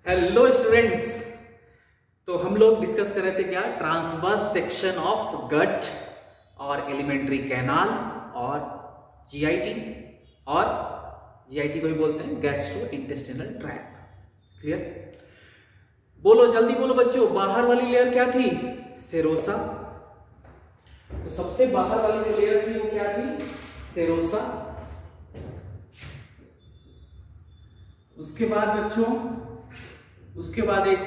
Hello students. तो हम लोग डिस्कस कर रहे थे क्या, ट्रांसवर्स सेक्शन ऑफ गट और एलिमेंट्री कैनाल और जीआईटी, और जीआईटी को ही बोलते हैं गैस्ट्रो इंटेस्टिनल ट्रैक्ट। क्लियर? बोलो जल्दी बोलो बच्चों, बाहर वाली लेयर क्या थी? सेरोसा। तो सबसे बाहर वाली जो लेयर थी वो क्या थी? सेरोसा। उसके बाद बच्चों, उसके बाद एक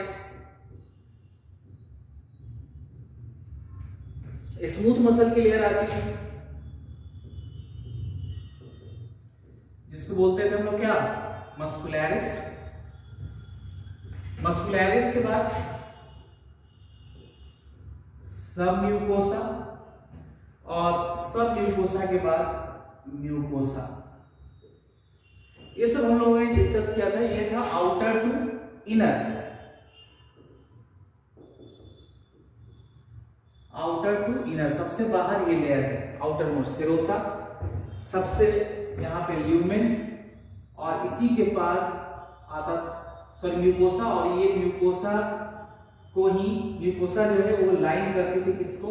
स्मूथ मसल की लेयर आती है जिसको बोलते थे हम लोग क्या, मस्कुलैरिस। मस्कुलैरिस के बाद सब म्यूकोसा, और सब म्यूकोसा के बाद म्यूकोसा। ये सब हम लोगों ने डिस्कस किया था। ये था outer to inner, outer to inner, सबसे बाहर ये लेयर है आउटर मोस्ट सेरोसा, सबसे यहां पे ल्यूमेन, और इसी के बाद आता सॉरी म्यूकोसा, और ये म्यूकोसा को ही, म्यूकोसा जो है वो लाइन करती थी किसको?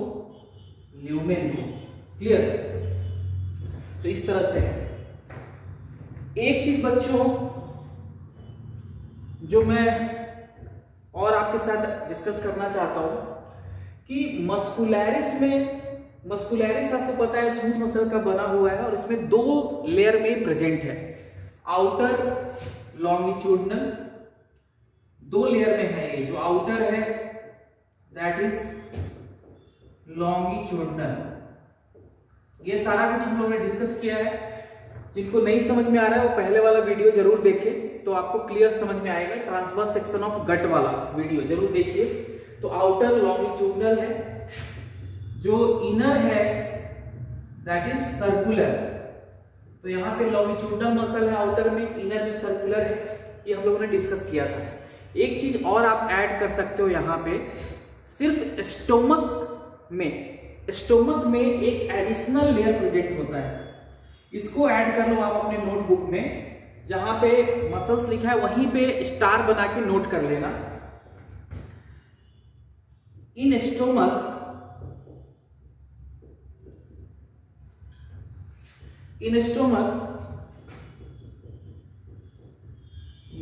ल्यूमेन को। क्लियर? तो इस तरह से है। एक चीज बच्चों जो मैं और आपके साथ डिस्कस करना चाहता हूं कि मस्कुलैरिस में, मस्कुलैरिस आपको पता है स्मूथ मसल का बना हुआ है और इसमें दो लेयर में प्रेजेंट है। आउटर लॉन्गिट्यूडनल, दो लेयर में है। ये जो आउटर है दैट इज लॉन्गिट्यूडनल। ये सारा कुछ हम लोगों ने डिस्कस किया है। जिनको नहीं समझ में आ रहा है वो पहले वाला वीडियो जरूर देखें, तो आपको क्लियर समझ में आएगा। ट्रांसवर्स सेक्शन ऑफ गट वाला वीडियो जरूर देखिए। तो आउटर लॉन्गिट्यूडनल है, जो इनर है दैट इज सर्कुलर। तो यहां पे लॉन्गिट्यूडनल मसल है आउटर में, इनर में सर्कुलर है। ये हम लोगों ने डिस्कस किया था। एक चीज और आप ऐड कर सकते हो यहां पे, सिर्फ स्टोमक में एक एडिशनल लेयर प्रेजेंट होता है। इसको ऐड कर लो आप अपने नोटबुक में, जहां पे मसल्स लिखा है वहीं पे स्टार बना के नोट कर लेना। In stomach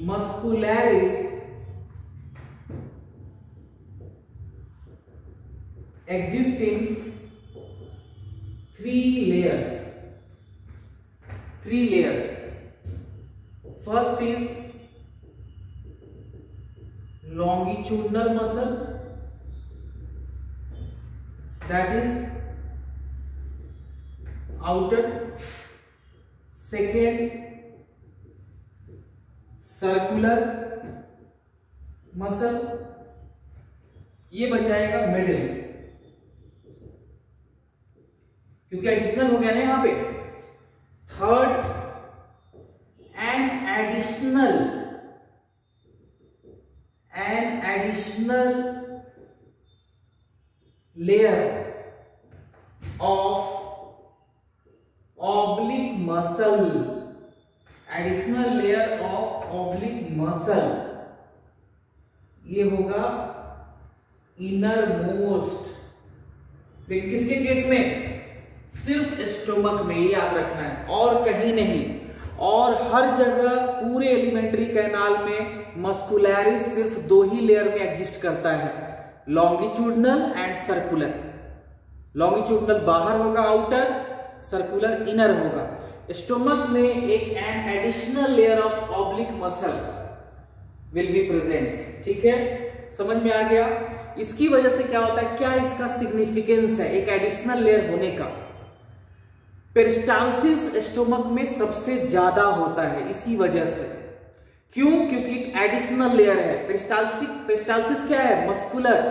muscularis exist in three layers. First is longitudinal muscle, that is outer. Second, circular muscle, ये बच जाएगा मिडिल, क्योंकि एडिशनल हो गया ना यहां पे। Third, an additional layer of oblique muscle, additional layer of oblique muscle, ये होगा इनर मोस्ट। लेकिन किसके केस में? सिर्फ स्टोमक में, याद रखना है, और कहीं नहीं। और हर जगह पूरे एलिमेंट्री कैनाल में मस्कुलैरिस सिर्फ दो ही लेयर में एग्जिस्ट करता है, लॉन्गिट्यूडनल एंड सर्कुलर। लॉन्गिट्यूडनल बाहर होगा आउटर, सर्कुलर इनर होगा। स्टोमक में एक an additional layer of oblique muscle will be present. ठीक है, समझ में आ गया? इसकी वजह से क्या होता है, क्या इसका सिग्निफिकेंस है एक एडिशनल लेयर होने का? पेरिस्टाल्सिस स्टोमक में सबसे ज्यादा होता है इसी वजह से। क्यों? क्योंकि एक एडिशनल लेयर है। पेरिस्टाल्सिस क्या है? मस्कुलर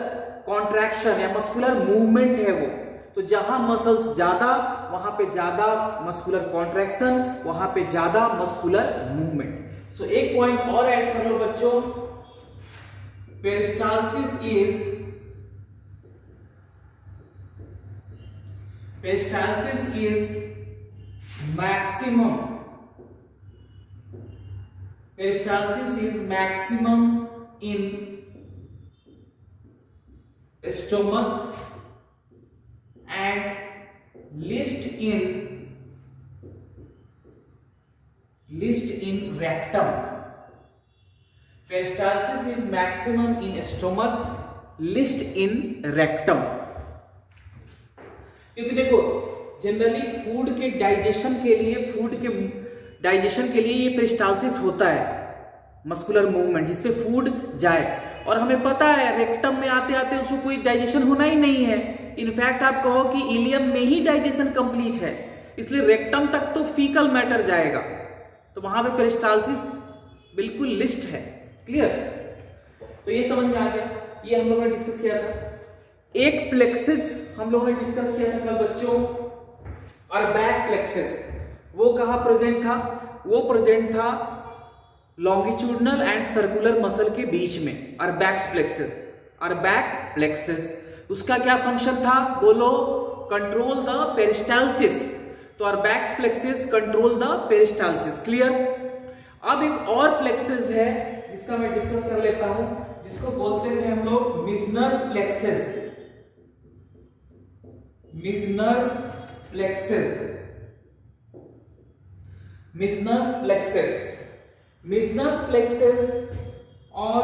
कॉन्ट्रैक्शन या मस्कुलर मूवमेंट है वो। तो जहां मसल्स ज्यादा वहां पे ज्यादा मस्कुलर कॉन्ट्रैक्शन, वहां पे ज्यादा मस्कुलर मूवमेंट। सो एक पॉइंट और ऐड कर लो बच्चों, peristalsis is maximum in stomach and least in rectum. Peristalsis is maximum in stomach, least in rectum. क्योंकि देखो जनरली फूड के डाइजेशन के लिए ये पेरिस्टाल्सिस होता है, मस्कुलर मूवमेंट, जिससे फूड जाए। और हमें पता है रेक्टम में आते आते उसको कोई डाइजेशन होना ही नहीं है। इनफैक्ट आप कहो कि इलियम में ही डाइजेशन कंप्लीट है, इसलिए रेक्टम तक तो फीकल मैटर जाएगा, तो वहां पे पेरिस्टाल्सिस बिल्कुल लिस्ट है। क्लियर? तो ये समझ में आ गया, ये हम लोगों ने डिस्कस किया था। एक प्लेक्सिस हम लोगों ने डिस्कस किया था कल बच्चों, और बैक प्लेक्सिस, वो कहां प्रेजेंट था? वो प्रेजेंट था लॉन्गिट्यूडनल एंड सर्कुलर मसल के बीच में। और बैक प्लेक्सिस उसका क्या फंक्शन था? बोलो, कंट्रोल द पेरिस्टाल्सिस। तो और back plexus control the peristalsis. Clear? अब एक और प्लेक्सिस है जिसका मैं डिस्कस कर लेता हूं, जिसको बोलते थे हम लोग मिजनस प्लेक्सिस। मिजनस प्लेक्सिस और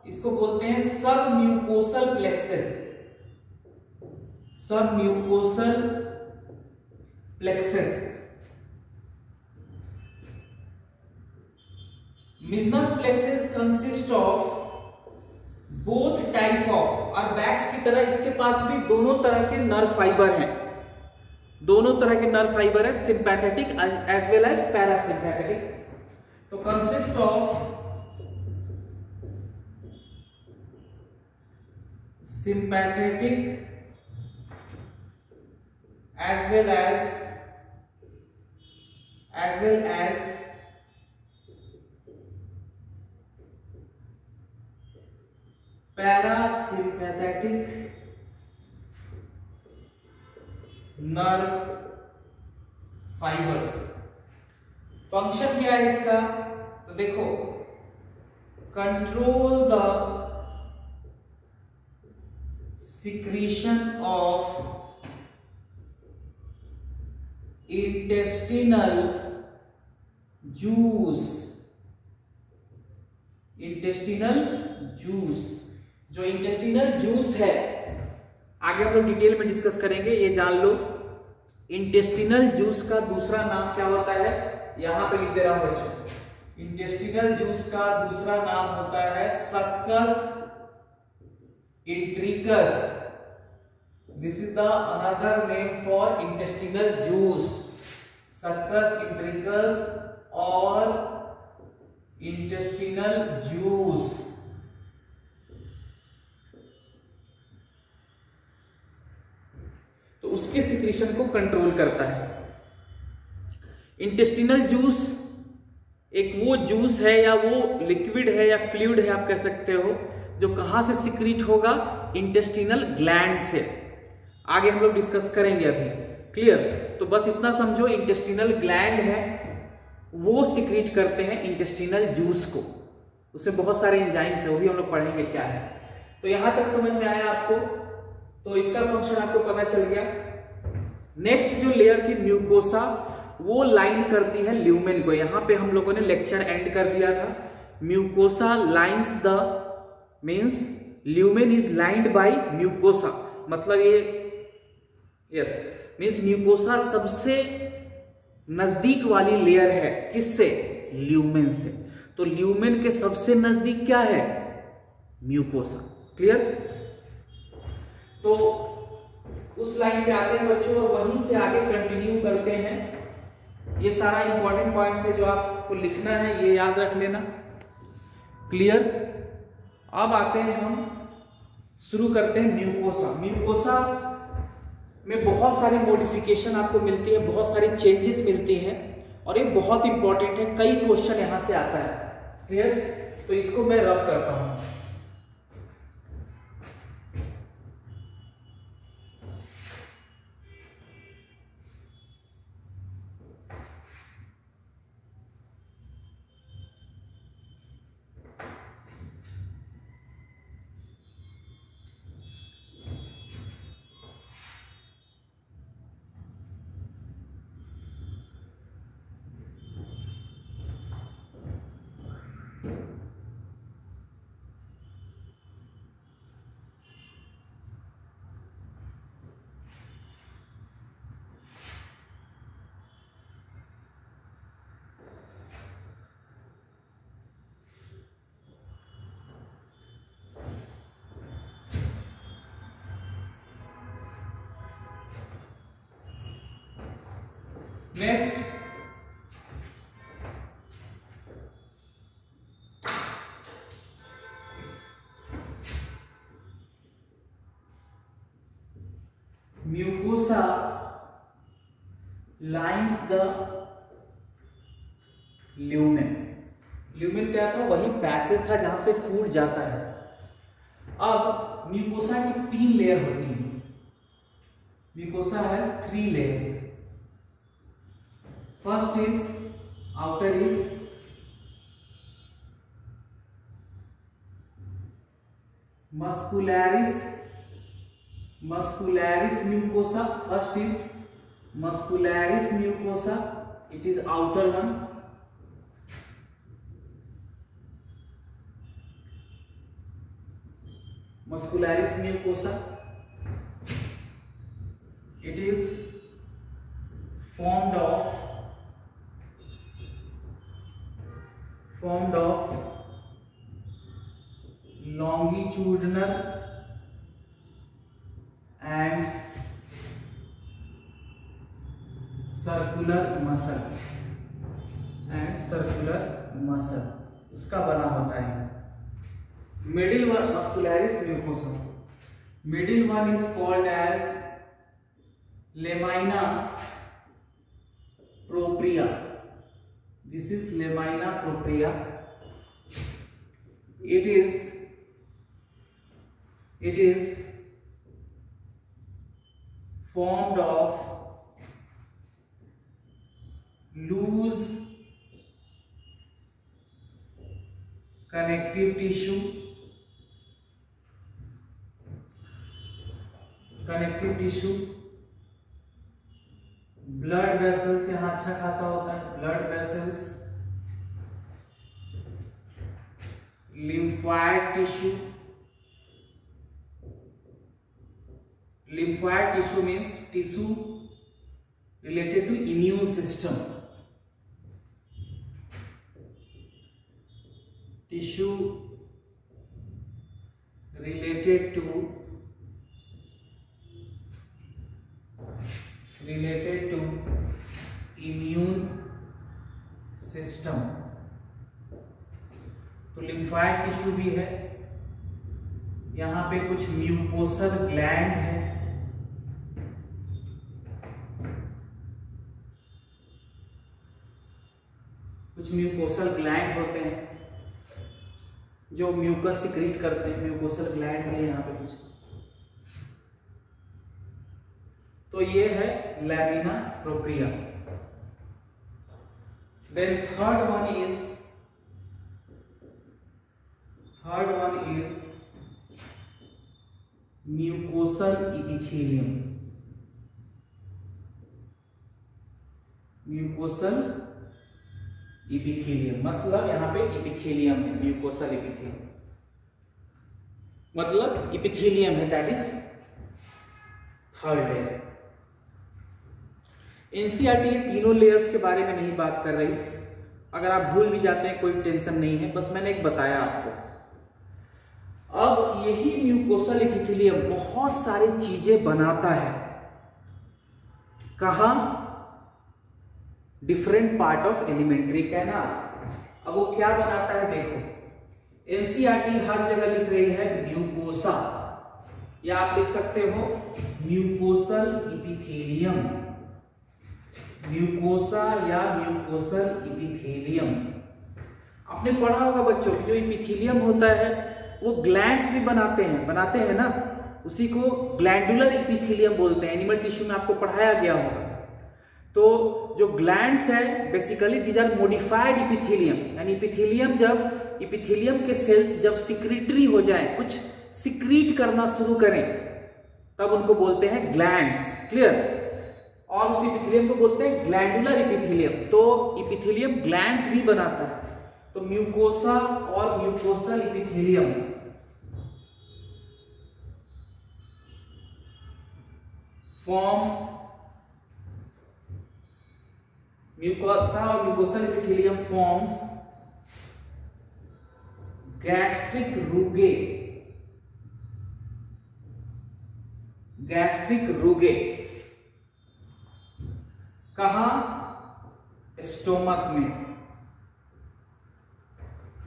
इसको बोलते हैं सब mucosal plexus. Meissner's plexus consist of both type of, Auerbach's की तरह इसके पास भी दोनों तरह के नर्व फाइबर हैं, sympathetic as well as parasympathetic. तो consist of sympathetic as well as parasympathetic nerve fibers। Function क्या है इसका? तो देखो, control the secretion of intestinal juice। जो इंटेस्टिनल जूस है, आगे हम लोग डिटेल में डिस्कस करेंगे, ये जान लो। इंटेस्टिनल जूस का दूसरा नाम क्या होता है? यहां पे लिख दे रहा हूं बच्चों। इंटेस्टिनल जूस का दूसरा नाम होता है succus entericus. This is the another name for intestinal juice, succus entericus और इंटेस्टिनल जूस। तो उसके सिक्रीशन को कंट्रोल करता है। इंटेस्टिनल जूस एक वो जूस है या वो लिक्विड है या फ्लूइड है, आप कह सकते हो, जो कहां से सिक्रीट होगा? इंटेस्टिनल ग्लैंड से। आगे हम लोग डिस्कस करेंगे अभी। क्लियर? तो बस इतना समझो, इंटेस्टिनल ग्लैंड है वो सिक्रीट करते हैं इंटेस्टिनल जूस को। उसमें बहुत सारे एंजाइम्स है, वो भी हम लोग पढ़ेंगे क्या है। तो यहां तक समझ में आया आपको? तो इसका फंक्शन आपको पता चल गया। नेक्स्ट जो लेयर की म्यूकोसा, वो लाइन करती है ल्यूमेन को। यहां पे हम लोगों ने लेक्चर एंड कर दिया था। Mucosa lines the means lumen is lined by mucosa, मतलब ये यस मींस म्यूकोसा सबसे नजदीक वाली लेयर है। किससे? ल्यूमेन से। तो ल्यूमेन के सबसे नजदीक क्या है? म्यूकोसा। क्लियर? तो उस लाइन पे आते हैं बच्चों और वहीं से आगे कंटिन्यू करते हैं। ये सारा इंपॉर्टेंट पॉइंट्स है जो आपको लिखना है, ये याद रख लेना। क्लियर? अब आते हैं हम, शुरू करते हैं म्यूकोसा। म्यूकोसा में बहुत सारी मॉडिफिकेशन आपको मिलती है, बहुत सारी चेंजेस मिलती हैं, और ये बहुत इंपॉर्टेंट है। कई क्वेश्चन यहां से आता है। क्लियर? तो इसको मैं रब करता हूं। Next mucosa lines the lumen. Lumen क्या था? वही पैसेज था जहां से फूड जाता है। अब म्यूकोसा की 3 लेयर होती है। म्यूकोसा है 3 layers. First is outer is muscularis mucosa. First is muscularis mucosa, it is outer one. Muscularis mucosa, it is formed of longitudinal and circular muscle उसका बना होता है। Middle one muscularis mucosa, middle one is called as lamina propria. This is lamina propria. It is formed of loose connective tissue, blood vessels यहाँ अच्छा खासा होता है, blood vessels, lymphoid tissue means tissue related to immune system, tissue related to immune system। तो lymphoid tissue भी है। यहाँ पे कुछ म्यूकोसल ग्लैंड है, कुछ म्यूकोसल ग्लैंड होते हैं जो म्यूकस सिक्रीट करते हैं। म्यूकोसल ग्लैंड भी है यहाँ पे कुछ। तो ये है lamina propria. Then third one is mucosal epithelium. Mucosal epithelium मतलब यहाँ पे इपिथेलियम है। म्यूकोसल इपिथेलियम मतलब इपिथेलियम है, that is third layer. NCERT ये तीनों लेयर्स के बारे में नहीं बात कर रही। अगर आप भूल भी जाते हैं कोई टेंशन नहीं है, बस मैंने एक बताया आपको। अब यही म्यूकोसल एपिथेलियम बहुत सारी चीजें बनाता है। कहां? Different part of alimentary canal. अब वो क्या बनाता है देखो। एनसीईआरटी हर जगह लिख रही है म्यूकोसा, या आप लिख सकते हो म्यूकोसल एपिथेलियम, म्यूकोसा या म्यूकोसल एपिथेलियम। आपने पढ़ा होगा बच्चों कि जो एपिथेलियम होता है वो ग्लैंड्स भी बनाते हैं ना, उसी को ग्लैंडुलर एपिथेलियम बोलते हैं। एनिमल टिश्यू में आपको पढ़ाया गया होगा। तो जो ग्लैंड्स है basically these are modified epithelium, यानी एपिथेलियम के सेल्स जब सिक्रीटरी हो जाएं, कुछ सिक्रीट करना शुरू करें, तब उनको बोलते हैं ग्लैंड्स। क्लियर? और उस एपिथेलियम को बोलते हैं ग्लैंडुलर एपिथेलियम। तो एपिथेलियम ग्लैंड्स भी बनाता है। तो म्यूकोसा और म्यूकोसल एपिथेलियम म्यूकोसा और म्यूकोसल एपिथेलियम फॉर्म्स गैस्ट्रिक रूगे। कहां? स्टोमक में,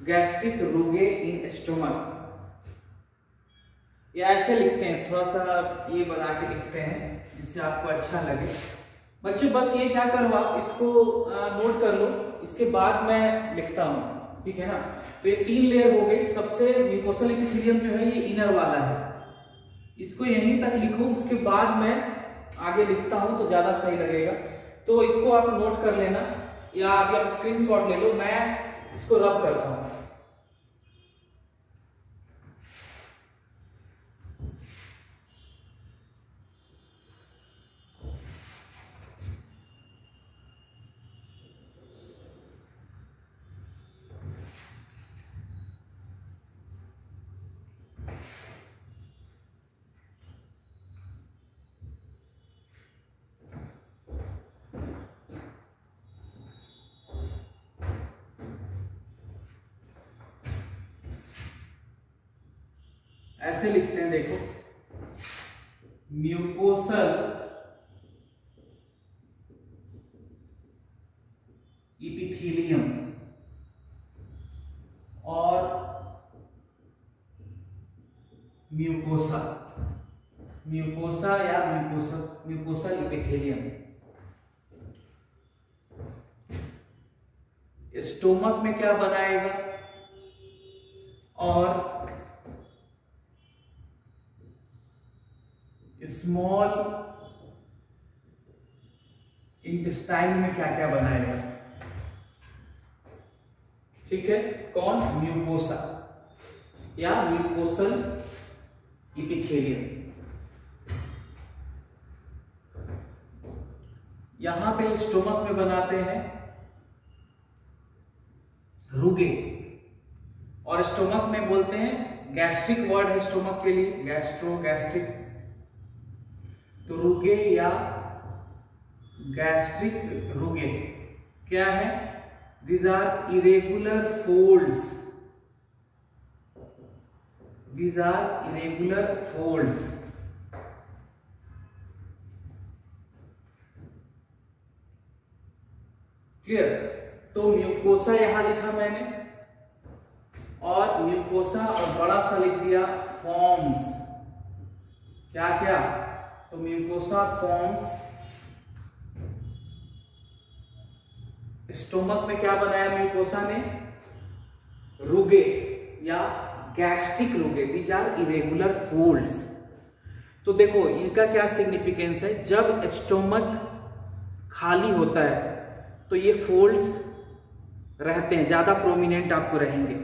गैस्ट्रिक रुगे इन स्टोमक, या ऐसे लिखते हैं, थोड़ा सा ये बना के लिखते हैं जिससे आपको अच्छा लगे। बच्चों बस ये क्या करो, आप इसको नोट कर लो, इसके बाद मैं लिखता हूं, ठीक है ना। तो ये 3 लेयर हो गई। सबसे म्यूकोसल एपिथेलियम जो है ये इनर वाला है, इसको यहीं तक लिखो, उसके बाद मैं आगे लिखता हूं तो ज्यादा सही लगेगा। तो इसको आप नोट कर लेना, या अभी आप स्क्रीनशॉट ले लो, मैं इसको रब करता हूं। ऐसे लिखते हैं, देखो, म्यूकोसल इपिथेलियम और म्यूकोसा, म्यूकोसा या म्यूकोसल इपिथेलियम। स्टोमक में क्या बनाएगा और स्मॉल इंटेस्टाइन में क्या क्या बनाएगा, ठीक है। कौन? म्यूकोसा या म्यूकोसल इपिथेलियम। यहां पे स्टोमक में बनाते हैं रुगे, और स्टोमक में बोलते हैं, गैस्ट्रिक वर्ड है स्टोमक के लिए, गैस्ट्रो, गैस्ट्रिक। तो रुगे या गैस्ट्रिक रुगे क्या है? These are irregular folds. These are irregular folds. Clear? तो म्यूकोसा यहां लिखा मैंने, और म्यूकोसा और बड़ा सा लिख दिया फॉर्म्स। क्या क्या? तो म्यूकोसा फॉर्म्स। स्टोमक में क्या बनाया म्यूकोसा ने? रुगे या gastric rugae. These are irregular folds. तो देखो इनका क्या सिग्निफिकेंस है। जब स्टोमक खाली होता है तो ये फोल्ड्स रहते हैं, ज्यादा प्रोमिनेंट आपको रहेंगे।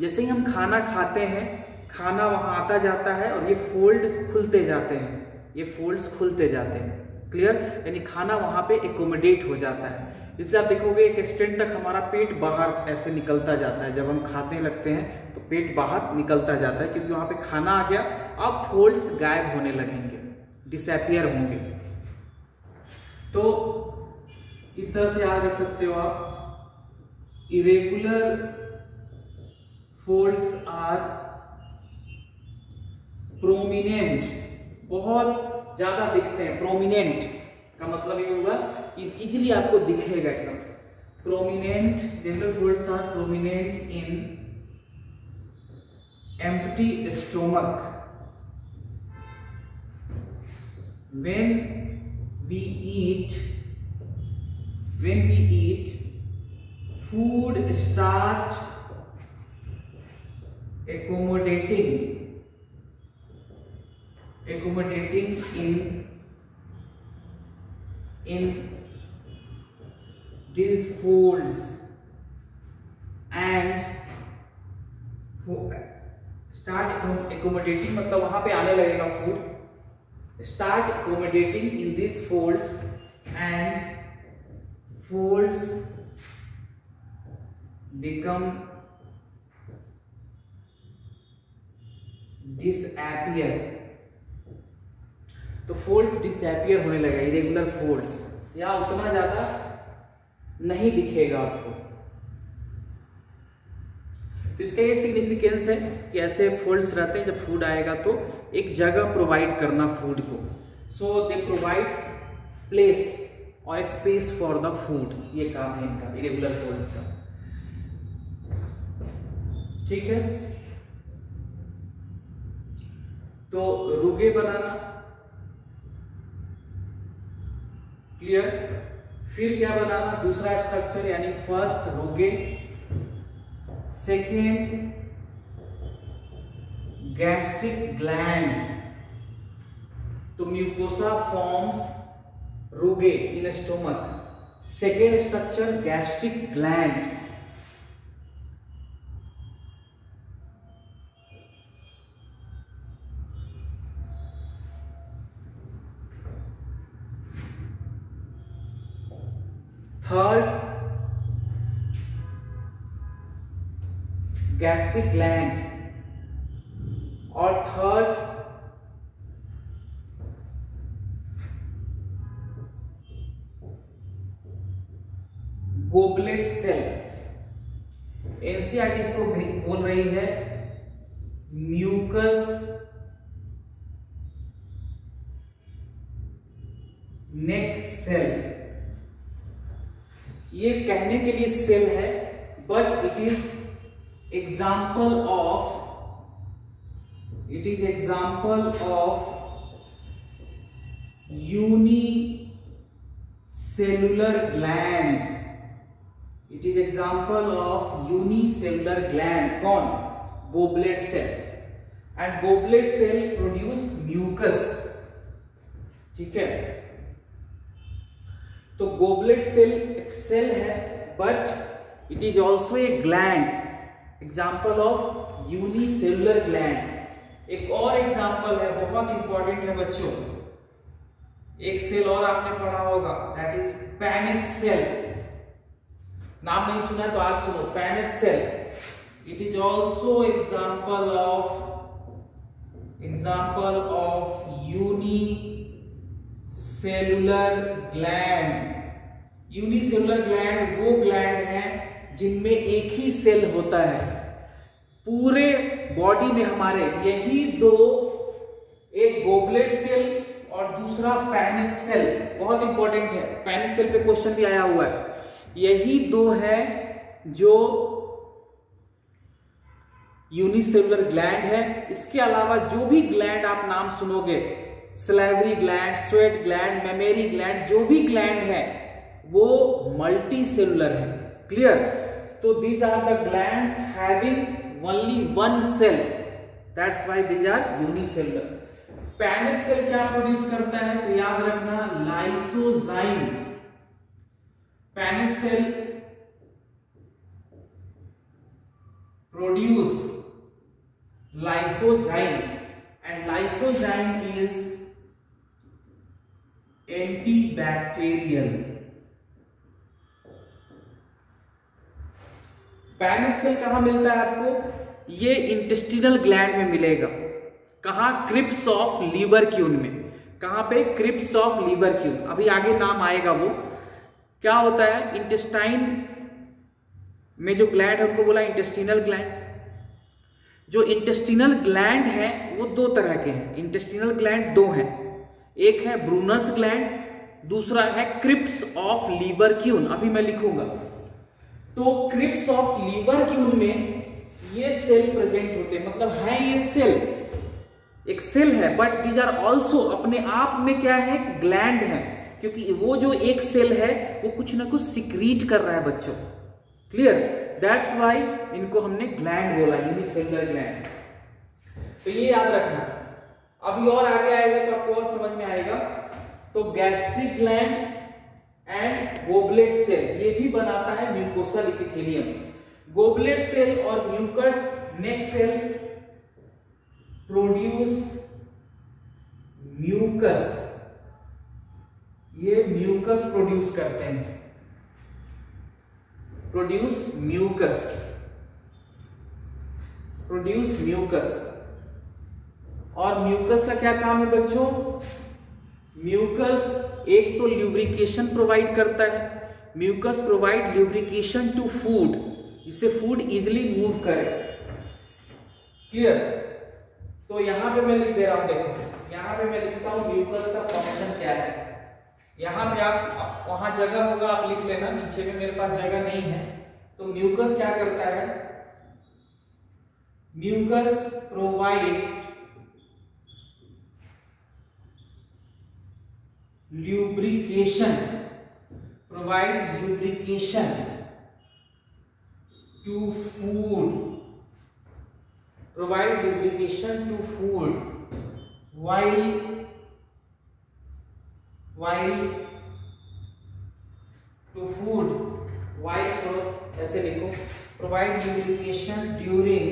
जैसे ही हम खाना खाते हैं, खाना वहां आता जाता है और ये फोल्ड खुलते जाते हैं, ये फोल्ड्स खुलते जाते हैं। क्लियर? यानी खाना वहां पे एकोमोडेट हो जाता है। इसलिए आप देखोगे एक एक्सटेंट तक हमारा पेट बाहर ऐसे निकलता जाता है। जब हम खाने लगते हैं तो पेट बाहर निकलता जाता है, क्योंकि वहां पे खाना आ गया। अब फोल्ड्स गायब होने लगेंगे, डिसअपियर होंगे। तो इस तरह से याद रख सकते हो आप। इरेगुलर फोल्ड्स आर प्रोमिनेंट, बहुत ज्यादा दिखते हैं। प्रोमिनेंट का मतलब ये हुआ कि इजीली आपको दिखेगा एकदम। Prominent, dental folds are prominent in empty stomach when we eat food start accommodating in these folds and start accommodating मतलब वहां पे आने लगेगा food. Start accommodating in these folds and folds become disappear। तो folds disappear होने लगा, irregular folds, या उतना ज्यादा नहीं दिखेगा आपको। तो इसका ये सिग्निफिकेंस है कि ऐसे फोल्ड्स रहते हैं। जब फूड आएगा तो एक जगह प्रोवाइड करना फूड को। सो दे प्रोवाइड प्लेस और स्पेस फॉर द फूड, ये काम है इनका इरेगुलर फोल्ड्स का। ठीक है, तो रुगे बनाना क्लियर। फिर क्या बनाना, दूसरा स्ट्रक्चर यानी first rugae, second gastric gland, तो mucosa forms rugae in stomach. Second structure gastric gland, third gastric gland, और थर्ड गोबलेट सेल। एनसीईआरटी इसको बोल रही है म्यूकस नेक सेल। ये कहने के लिए सेल है, but it is example of unicellular gland. It is example of unicellular gland. कौन? Goblet cell. And goblet cell produce mucus. ठीक है, तो गोबलेट सेल एक सेल है, but it is also a gland, example of unicellular gland. एक और example है, बहुत इंपॉर्टेंट है बच्चों, एक सेल और आपने पढ़ा होगा, दैट इज पैनेट सेल। नाम नहीं सुना तो आज सुनो, Paneth cell. It is also example of unicellular gland. Unicellular gland वो ग्लैंड हैं जिनमें एक ही सेल होता है पूरे बॉडी में हमारे, यही दो, एक गोबलेट सेल और दूसरा पैनेट सेल। बहुत इंपॉर्टेंट है, पैनेट सेल पे क्वेश्चन भी आया हुआ है। यही दो है जो यूनिसेलुलर ग्लैंड है। इसके अलावा जो भी ग्लैंड आप नाम सुनोगे, salivary gland, sweat gland, mammary gland, जो भी ग्लैंड है वो मल्टी सेलुलर है। क्लियर? तो these are the glands having only one cell, that's why these are unicellular. Paneth cell क्या प्रोड्यूस करता है? तो याद रखना, lysozyme. Paneth cell produce lysozyme, and lysozyme is antibacterial. Paneth cell कहां मिलता है आपको? ये इंटेस्टिनल ग्लैंड में मिलेगा। कहां? क्रिप्स ऑफ लीवरक्यून में। कहां पे? Crypts of Lieberkuhn. अभी आगे नाम आएगा वो क्या होता है। इंटेस्टाइन में जो ग्लैंड है उनको बोला इंटेस्टिनल ग्लैंड। जो इंटेस्टिनल ग्लैंड है वो दो तरह के हैं। इंटेस्टिनल ग्लैंड दो हैं, एक है ब्रूनर्स ग्लैंड, दूसरा है क्रिप्स ऑफ लीवरक्यून। अभी मैं लिखूंगा। तो क्रिप्स ऑफ लीवरक्यून में ये सेल प्रेजेंट होते हैं, मतलब है ये सेल, एक सेल है, बट दीज आर ऑल्सो अपने आप में क्या है? ग्लैंड है, क्योंकि वो जो एक सेल है वो कुछ ना कुछ सिक्रीट कर रहा है बच्चों। क्लियर? दैट्स व्हाई इनको हमने ग्लैंड बोला, यूनिसेलुलर ग्लैंड। तो ये याद रखना। अभी और आगे आएगा तो आपको और समझ में आएगा। तो gastric gland and goblet cell ये भी बनाता है म्यूकोसल एपिथेलियम। गोबलेट सेल और mucus neck cell produce mucus. ये म्यूकस प्रोड्यूस करते हैं, प्रोड्यूस म्यूकस। और म्यूकस का क्या काम है बच्चों? म्यूकस एक तो ल्यूब्रिकेशन प्रोवाइड करता है। Mucus provide lubrication to food, जिससे फूड इजिली मूव करे। क्लियर? तो यहां पे मैं लिख दे रहा हूं, देखो यहां पे मैं लिखता हूं म्यूकस का फंक्शन क्या है। यहाँ पे आप वहां जगह होगा आप लिख लेना, नीचे में मेरे पास जगह नहीं है। तो म्यूकस क्या करता है, mucus provide lubrication, provide lubrication to food, provide lubrication to food while to food while, so ऐसे लिखो, provide lubrication during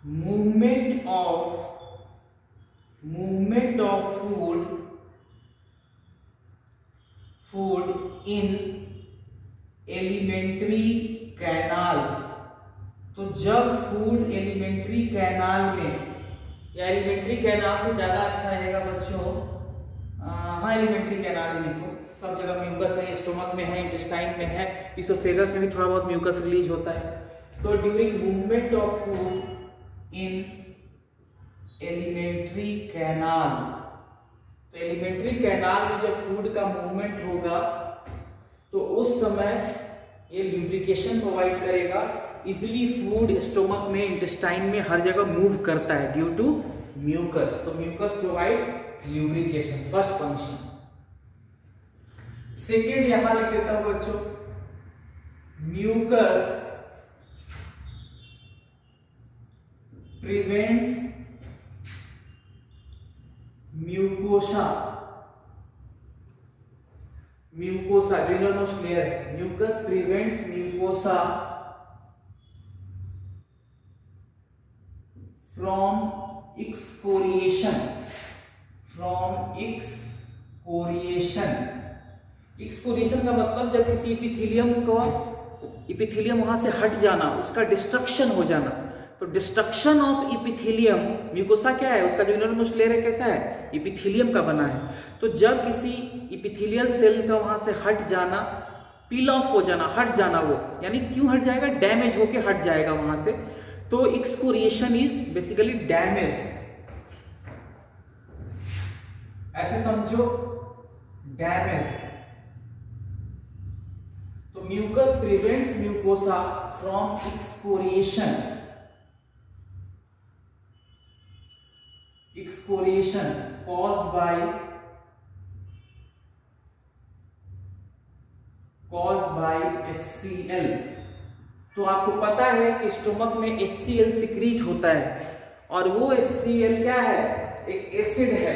movement of food in alimentary canal. तो जब फूड एलिमेंट्री कैनाल में, या एलिमेंट्री कैनाल से ज्यादा अच्छा रहेगा बच्चों, हाँ एलिमेंट्री कैनाल ही लिखो, सब जगह म्यूकस है, स्टोमक में है, इंटेस्टाइन में है, इसोफेगस में भी थोड़ा बहुत म्यूकस रिलीज होता है। तो during movement of food in alimentary canal, तो एलिमेंट्री कैनाल में जब फूड का मूवमेंट होगा तो उस समय ये ल्यूब्रिकेशन प्रोवाइड करेगा, इजिली फूड स्टोमक में, इंटेस्टाइन में हर जगह मूव करता है ड्यू टू म्यूकस। तो mucus provide lubrication, first function. Second यहां लिख देता हूं बच्चों, म्यूकस प्रिवेंट्स म्यूकोसा जो इनरमोस्ट लेयर है, mucus prevents mucosa from excoriation, excoriation का मतलब जब किसी इपिथेलियम वहां से हट जाना, उसका डिस्ट्रक्शन हो जाना। तो डिस्ट्रक्शन ऑफ इपिथेलियम, म्यूकोसा क्या है, उसका जो इनरमोस्ट लेयर है कैसा है, इपिथेलियम का बना है। तो जब किसी इपिथेलियल सेल का वहां से हट जाना, पील ऑफ हो जाना, हट जाना, वो यानी क्यों हट जाएगा, डैमेज होके हट जाएगा वहां से। तो एक्सकोरिएशन इज बेसिकली डैमेज, ऐसे समझो, डैमेज। तो mucus prevents mucosa from excoriation caused by HCl। तो आपको पता है कि स्टोमक में HCl सिक्रीट होता है, और वो HCl क्या है, एक एसिड है।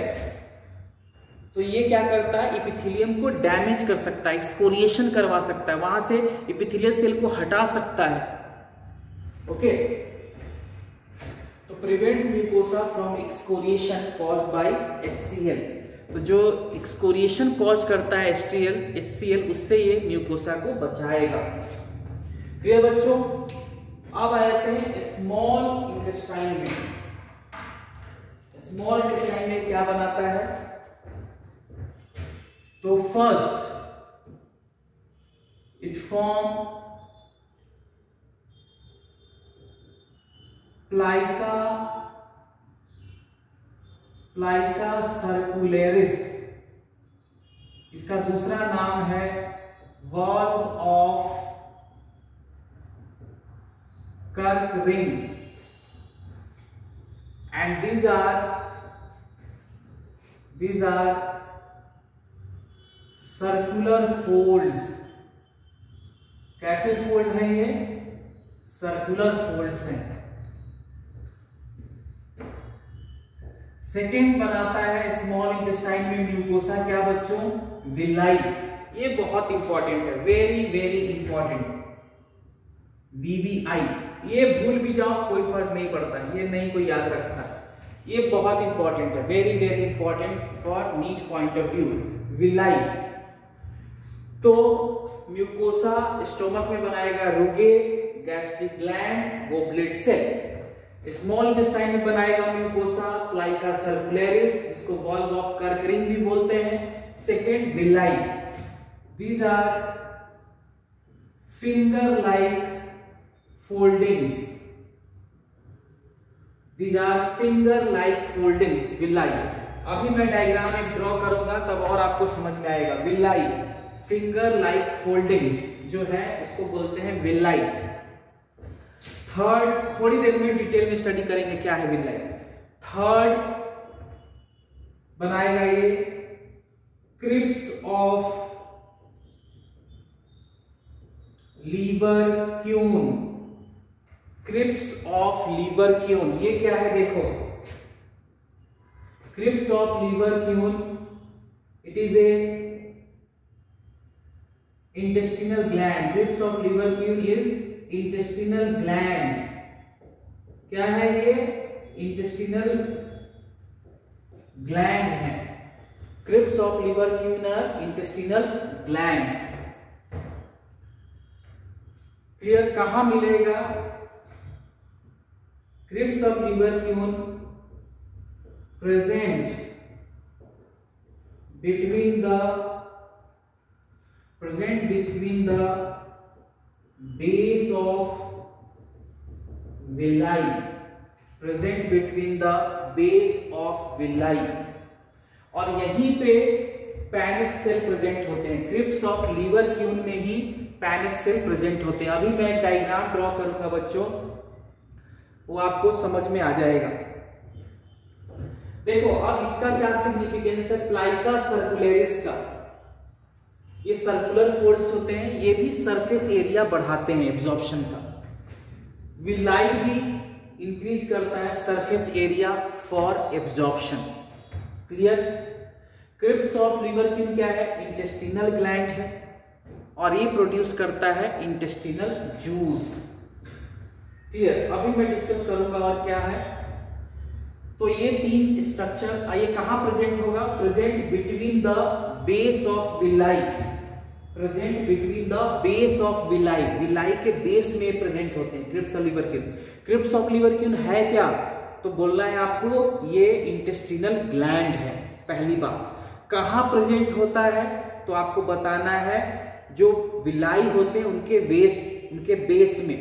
तो ये क्या करता है, इपिथेलियम को डैमेज कर सकता है, एक्सकोरिएशन करवा सकता है, वहां से इपिथेलियल सेल को हटा सकता है। ओके, तो prevents mucosa from excoriation caused by HCl। तो जो एक्सकोरिएशन कॉज करता है HCl, उससे ये म्यूकोसा को बचाएगा। क्लियर बच्चों? अब आ जाते हैं स्मॉल इंटेस्टाइन में। स्मॉल इंटेस्टाइन में क्या बनाता है, तो first it form plicae circulares, इसका दूसरा नाम है valve of Kerckring, and these are circular folds. कैसे फोल्ड है ये, सर्कुलर फोल्ड्स हैं। सेकेंड बनाता है स्मॉल इंटेस्टाइन में म्यूकोसा, क्या बच्चों, विलाई। ये बहुत इंपॉर्टेंट है, वेरी वेरी इंपॉर्टेंट, VVI। ये भूल भी जाओ कोई फर्क नहीं पड़ता, ये नहीं कोई याद रखता, ये बहुत इंपॉर्टेंट है, very very important for NEET point of view, villi. तो म्यूकोसा स्टोमक में बनाएगा rugae, gastric gland, goblet cell. Small intestine में बनाएगा म्यूकोसा प्लाइका सर्कुलेरिस, जिसको वॉल्व ऑफ कर्करिंग भी बोलते हैं। Second villi, these are finger like foldings, These are finger like foldings, villi। अभी मैं डायग्राम एक ड्रॉ करूंगा तब और आपको समझ में आएगा। villi, finger like foldings जो है उसको बोलते हैं villi। थर्ड, थोड़ी देर में डिटेल में स्टडी करेंगे क्या है villi। थर्ड बनाएगा ये crypts of Lieberkuhn. Crypts of Lieberkuhn ये क्या है देखो, crypts of Lieberkuhn, it is a intestinal gland. Crypts of Lieberkuhn is intestinal gland. क्या है ये, इंटेस्टिनल ग्लैंड है। Crypts of Lieberkuhn are intestinal gland. Clear, कहां मिलेगा crypts of Lieberkuhn? Present between the base of villi, present between the base of villi। और यहीं पे panic cell present होते हैं। क्रिप्स ऑफ लीवरक्यून में ही पैनिक सेल प्रेजेंट होते हैं। अभी मैं एक डायग्राम ड्रॉ करूंगा बच्चों, वो आपको समझ में आ जाएगा। देखो अब इसका क्या सिग्निफिकेंस है, प्लाइका सर्कुलरिस का। ये सर्कुलर फोल्ड्स होते हैं, ये भी सरफेस एरिया बढ़ाते हैं एब्जॉर्प्शन का। विलाई भी इंक्रीज करता है surface area for absorption. Clear. Crypts of Lieberkuhn क्या है, इंटेस्टिनल ग्लैंड है और ये प्रोड्यूस करता है इंटेस्टिनल जूस। क्लियर। अभी मैं डिस्कस करूंगा और क्या है। तो ये तीन स्ट्रक्चर, ये कहां प्रेजेंट होगा, present between the base of villi. Present between the base of villi, villi के बेस में प्रेजेंट होते हैं Cripps of Lieberkuhn. Crypts of लीवरक्यून है क्या, तो बोलना है आपको ये इंटेस्टिनल ग्लैंड है। पहली बात, कहां प्रेजेंट होता है तो आपको बताना है जो विलाई होते हैं उनके बेस में,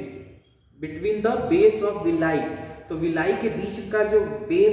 between the base of villi. तो विलाई के बीच का जो बेस